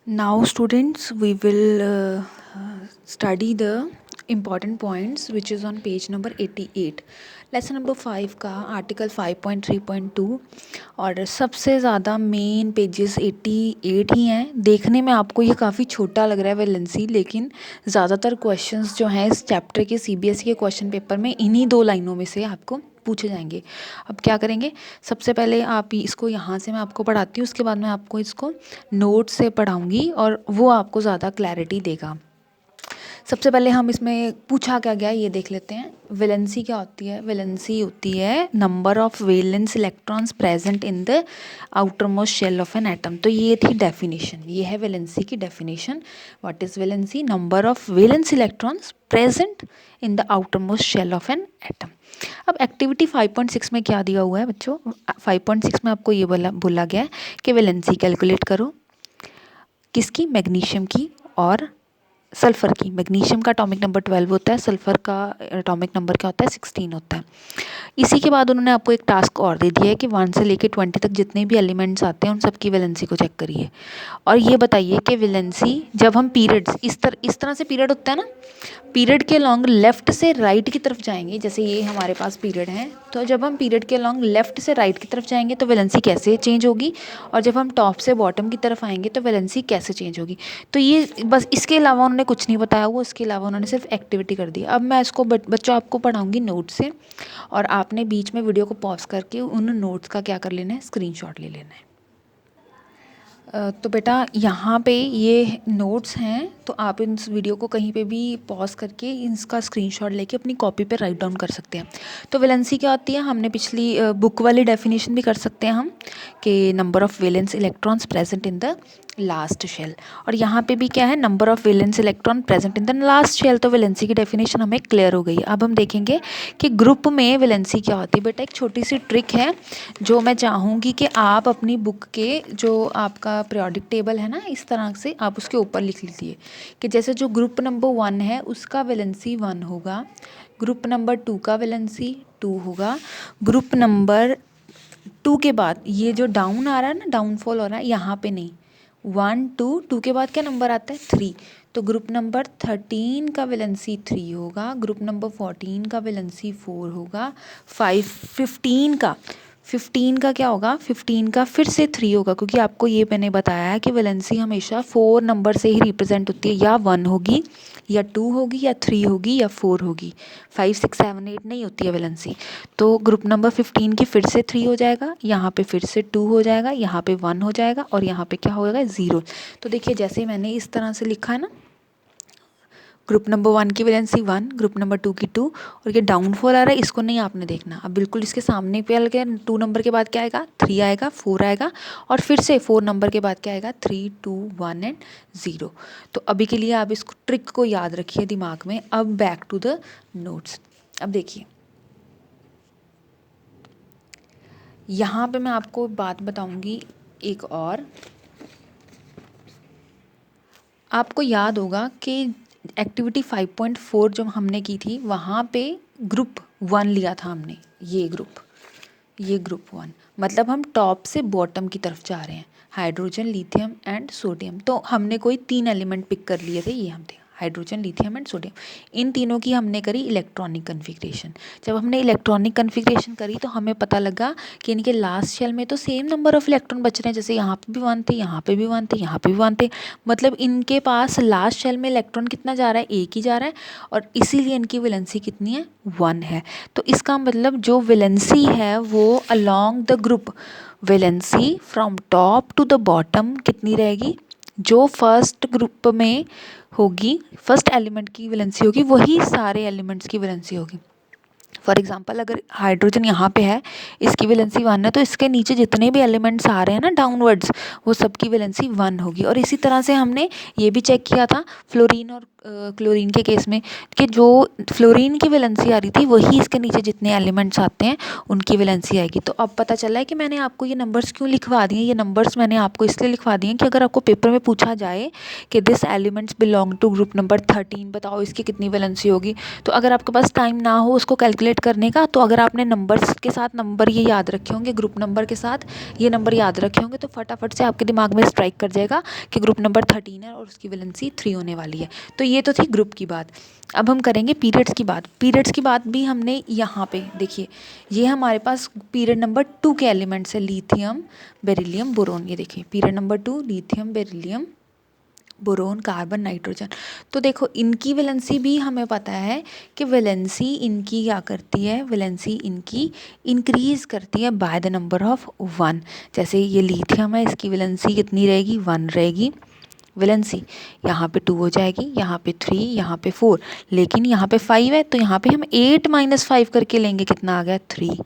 Now, students, we will study the important points which is on page number 88. Lesson number 5 का article 5.3.2 और सबसे ज़्यादा main pages 88 ही हैं। देखने में आपको ये काफ़ी छोटा लग रहा है वैलेंसी, लेकिन ज़्यादातर क्वेश्चंस जो हैं इस चैप्टर के सीबीएसई के क्वेश्चन पेपर में इन्हीं 2 लाइनों में से आपको पूछे जाएंगे। अब क्या करेंगे, सबसे पहले आप इसको यहाँ से मैं आपको पढ़ाती हूँ, उसके बाद मैं आपको इसको नोट से पढ़ाऊँगी और वो आपको ज़्यादा क्लैरिटी देगा। सबसे पहले हम इसमें पूछा क्या गया ये देख लेते हैं। वैलेंसी क्या होती है? वैलेंसी होती है number of valence electrons present in the outer most shell of an atom. तो ये थी डेफिनेशन, ये है वैलेंसी की definition. What is valency? Number of valence electrons present in the outer most shell of an atom. अब activity 5.6 में क्या दिया हुआ है बच्चों? 5.6 में आपको ये बोला गया है कि वैलेंसी कैलकुलेट करो। किसकी? मैग्नीशियम की और सल्फ़र की। मैग्नीशियम का एटॉमिक नंबर 12 होता है, सल्फ़र का एटॉमिक नंबर क्या होता है? 16 होता है। इसी के बाद उन्होंने आपको एक टास्क और दे दिया है कि 1 से लेकर 20 तक जितने भी एलिमेंट्स आते हैं उन सब की वैलेंसी को चेक करिए और ये बताइए कि वैलेंसी जब हम पीरियड्स इस तरह से पीरियड होता है ना, पीरियड के लॉन्ग लेफ़्ट से राइट की तरफ जाएंगे, जैसे ये हमारे पास पीरियड है, तो जब हम पीरियड के लॉन्ग लेफ़्ट से राइट की तरफ जाएंगे तो वैलेंसी कैसे चेंज होगी, और जब हम टॉप से बॉटम की तरफ आएंगे तो वैलेंसी कैसे चेंज होगी। तो ये बस, इसके अलावा उन्होंने कुछ नहीं बताया हुआ, इसके अलावा उन्होंने सिर्फ एक्टिविटी कर दी। अब मैं इसको बच्चों आपको पढ़ाऊँगी नोट से, और आपने बीच में वीडियो को पॉज करके उन नोट्स का क्या कर लेना है? स्क्रीनशॉट ले लेना है। तो बेटा यहाँ पे ये नोट्स हैं, तो आप इस वीडियो को कहीं पे भी पॉज करके इसका स्क्रीनशॉट लेके अपनी कॉपी पे राइट डाउन कर सकते हैं। तो वैलेंसी क्या होती है? हमने पिछली बुक वाली डेफिनेशन भी कर सकते हैं हम, कि number of valence electrons present in the last shell, और यहाँ पे भी क्या है? Number of valence electron present in the last shell. तो वैलेंसी की डेफिनेशन हमें क्लियर हो गई। अब हम देखेंगे कि ग्रुप में वैलेंसी क्या होती है। बेटा एक छोटी सी ट्रिक है जो मैं चाहूँगी कि आप अपनी बुक के जो आपका पीरियोडिक टेबल है ना, इस तरह से आप उसके ऊपर लिख लीजिए कि जैसे जो ग्रुप नंबर 1 है उसका वैलेंसी 1 होगा, ग्रुप नंबर 2 का वैलेंसी 2 होगा, ग्रुप नंबर 2 के बाद ये जो डाउन आ रहा है ना, डाउनफॉल हो रहा है, यहाँ पे नहीं, 1 2 2 के बाद क्या नंबर आता है? 3। तो ग्रुप नंबर 13 का वैलेंसी 3 होगा, ग्रुप नंबर 14 का वैलेंसी 4 होगा, 15 का क्या होगा? 15 का फिर से 3 होगा, क्योंकि आपको ये मैंने बताया है कि वैलेंसी हमेशा 4 नंबर से ही रिप्रेजेंट होती है, या 1 होगी या 2 होगी या 3 होगी या 4 होगी, 5 6 7 8 नहीं होती है वैलेंसी। तो ग्रुप नंबर 15 की फिर से 3 हो जाएगा, यहाँ पे फिर से 2 हो जाएगा, यहाँ पे 1 हो जाएगा और यहाँ पे क्या होगा? 0। तो देखिए जैसे मैंने इस तरह से लिखा है ना, ग्रुप नंबर 1 की वैलेंसी 1, ग्रुप नंबर 2 की 2, और ये डाउनफॉल आ रहा है, इसको नहीं आपने देखना। अब बिल्कुल इसके सामने पे लगे 2 नंबर के बाद क्या आएगा? 3 आएगा, 4 आएगा, और फिर से 4 नंबर के बाद क्या आएगा? 3 2 1 एंड 0। तो अभी के लिए आप इस ट्रिक को याद रखिए दिमाग में। अब बैक टू द नोट्स। अब देखिए यहाँ पे मैं आपको बात बताऊंगी एक और। आपको याद होगा कि एक्टिविटी 5.4 जो हमने की थी वहाँ पे ग्रुप 1 लिया था हमने, ये ग्रुप 1, मतलब हम टॉप से बॉटम की तरफ जा रहे हैं, हाइड्रोजन लिथियम एंड सोडियम। तो हमने कोई 3 एलिमेंट पिक कर लिए थे, ये हम थे हाइड्रोजन लिथियम एंड सोडियम। इन तीनों की हमने करी इलेक्ट्रॉनिक कन्फिग्रेशन। जब हमने इलेक्ट्रॉनिक कन्फिग्रेशन करी तो हमें पता लगा कि इनके लास्ट शेल में तो सेम नंबर ऑफ इलेक्ट्रॉन बच रहे हैं, जैसे यहाँ पे भी 1 थे, यहाँ पे भी 1 थे, यहाँ पे भी 1 थे, मतलब इनके पास लास्ट शेल में इलेक्ट्रॉन कितना जा रहा है? एक ही जा रहा है, और इसीलिए इनकी वैलेंसी कितनी है? 1 है। तो इसका मतलब जो वैलेंसी है वो along the group, valency from top to the bottom कितनी रहेगी? जो फर्स्ट ग्रुप में होगी, फर्स्ट एलिमेंट की वैलेंसी होगी, वही सारे एलिमेंट्स की वैलेंसी होगी। फॉर एग्जाम्पल अगर हाइड्रोजन यहाँ पे है, इसकी वैलेंसी 1 है, तो इसके नीचे जितने भी एलिमेंट्स आ रहे हैं ना डाउनवर्ड्स, वो सबकी वैलेंसी 1 होगी। और इसी तरह से हमने ये भी चेक किया था, फ्लोरीन और क्लोरीन के केस में कि जो फ्लोरीन की वैलेंसी आ रही थी वही इसके नीचे जितने एलिमेंट्स आते हैं उनकी वैलेंसी आएगी। तो अब पता चला है कि मैंने आपको ये नंबर्स क्यों लिखवा दिए। ये नंबर्स मैंने आपको इसलिए लिखवा दिए कि अगर आपको पेपर में पूछा जाए कि this elements belong to group number 13, बताओ इसकी कितनी वैलेंसी होगी, तो अगर आपके पास टाइम ना हो उसको कैलकुलेट करने का, तो अगर आपने नंबर्स के साथ नंबर ये याद रखे होंगे, ग्रुप नंबर के साथ ये नंबर याद रखे होंगे, तो फटाफट से आपके दिमाग में स्ट्राइक कर जाएगा कि ग्रुप नंबर 13 है और उसकी वैलेंसी 3 होने वाली है। तो ये तो थी ग्रुप की बात। अब हम करेंगे पीरियड्स की बात। पीरियड्स की बात भी हमने यहाँ पे देखिए, ये हमारे पास पीरियड नंबर 2 के एलिमेंट्स है, लिथियम, बेरिलियम, बोरोन। ये देखिए period number 2, lithium, beryllium, boron, carbon, nitrogen. तो देखो इनकी वैलेंसी भी हमें पता है कि वैलेंसी इनकी क्या करती है, वैलेंसी इनकी इंक्रीज़ करती है बाय द नंबर ऑफ 1। जैसे ये लिथियम है, इसकी वैलेंसी कितनी रहेगी, 1 रहेगी वैलेंसी। यहाँ पे 2 हो जाएगी, यहाँ पे 3, यहाँ पे 4, लेकिन यहाँ पे 5 है तो यहाँ पे हम 8 - 5 करके लेंगे, कितना आ गया 3।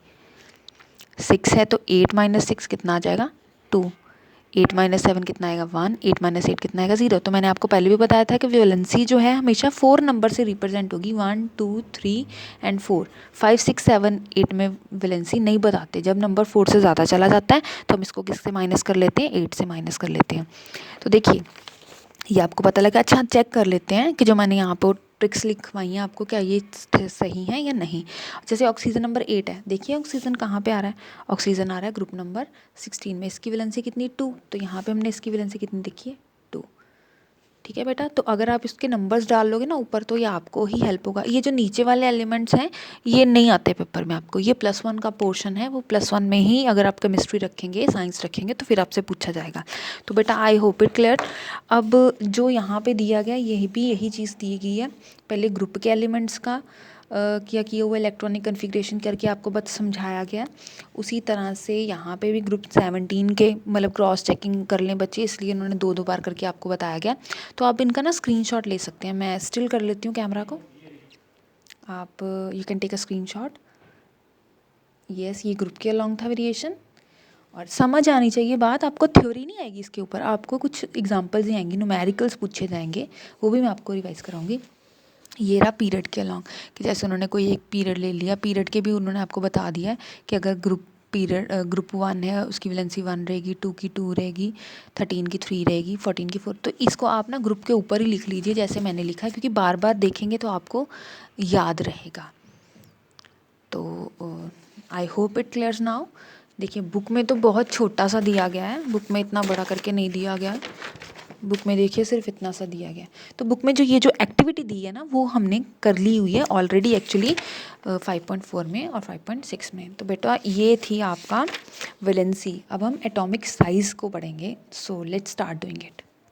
6 है तो 8 - 6 कितना आ जाएगा 2। 8 - 7 कितना आएगा 1। 8 - 8 कितना आएगा 0। तो मैंने आपको पहले भी बताया था कि वैलेंसी जो है हमेशा 4 नंबर से रिप्रेजेंट होगी, 1 2 3 एंड 4। 5 6 7 8 में वैलेंसी नहीं बताते। जब नंबर 4 से ज़्यादा चला जाता है तो हम इसको किससे माइनस कर लेते हैं, 8 से माइनस कर लेते हैं। तो देखिए ये आपको पता लगा। अच्छा चेक कर लेते हैं कि जो मैंने यहाँ पर ट्रिक्स लिखवाई हैं आपको, क्या ये सही है या नहीं। जैसे ऑक्सीजन नंबर 8 है, देखिए ऑक्सीजन कहाँ पे आ रहा है, ऑक्सीजन आ रहा है ग्रुप नंबर 16 में। इसकी वैलेंसी कितनी 2, तो यहाँ पे हमने इसकी वैलेंसी कितनी देखी है 2। ठीक है बेटा, तो अगर आप इसके नंबर्स डाल लोगे ना ऊपर तो ये आपको ही हेल्प होगा। ये जो नीचे वाले एलिमेंट्स हैं ये नहीं आते पेपर में आपको, ये +1 का पोर्शन है, वो +1 में ही अगर आप केमिस्ट्री रखेंगे, साइंस रखेंगे तो फिर आपसे पूछा जाएगा। तो बेटा आई होप इट क्लियर। अब जो यहाँ पे दिया गया यही चीज़ दी गई है। पहले ग्रुप के एलिमेंट्स का किया हुआ इलेक्ट्रॉनिक कन्फिग्रेशन करके आपको बस समझाया गया। उसी तरह से यहाँ पे भी ग्रुप 17 के मतलब क्रॉस चेकिंग कर लें बच्चे, इसलिए उन्होंने 2 बार करके आपको बताया गया। तो आप इनका ना स्क्रीनशॉट ले सकते हैं। मैं स्टिल कर लेती हूँ कैमरा को, आप you can take a screenshot. Yes, ये ग्रुप के अलॉन्ग था वेरिएशन। और समझ आनी चाहिए बात, आपको थ्योरी नहीं आएगी इसके ऊपर, आपको कुछ एग्जांपल्स ही आएंगी, न्यूमेरिकल्स पूछे जाएंगे, वो भी मैं आपको रिवाइज़ कराऊंगी। ये रहा पीरियड के अलॉन्ग कि जैसे उन्होंने कोई एक पीरियड ले लिया, पीरियड के भी उन्होंने आपको बता दिया है कि अगर ग्रुप 1 है उसकी वैलेंसी 1 रहेगी, 2 की 2 रहेगी, 13 की 3 रहेगी, 14 की 4। तो इसको आप ना ग्रुप के ऊपर ही लिख लीजिए जैसे मैंने लिखा है, क्योंकि बार बार देखेंगे तो आपको याद रहेगा। तो I hope it clears now. देखिए बुक में तो बहुत छोटा सा दिया गया है, बुक में इतना बड़ा करके नहीं दिया गया है। बुक में देखिए सिर्फ इतना सा दिया गया है। तो बुक में जो एक्टिविटी दी है ना वो हमने कर ली हुई है ऑलरेडी एक्चुअली 5.4 में और 5.6 में। तो बेटा ये थी आपका वैलेंसी। अब हम एटॉमिक साइज़ को पढ़ेंगे। So let's start doing it.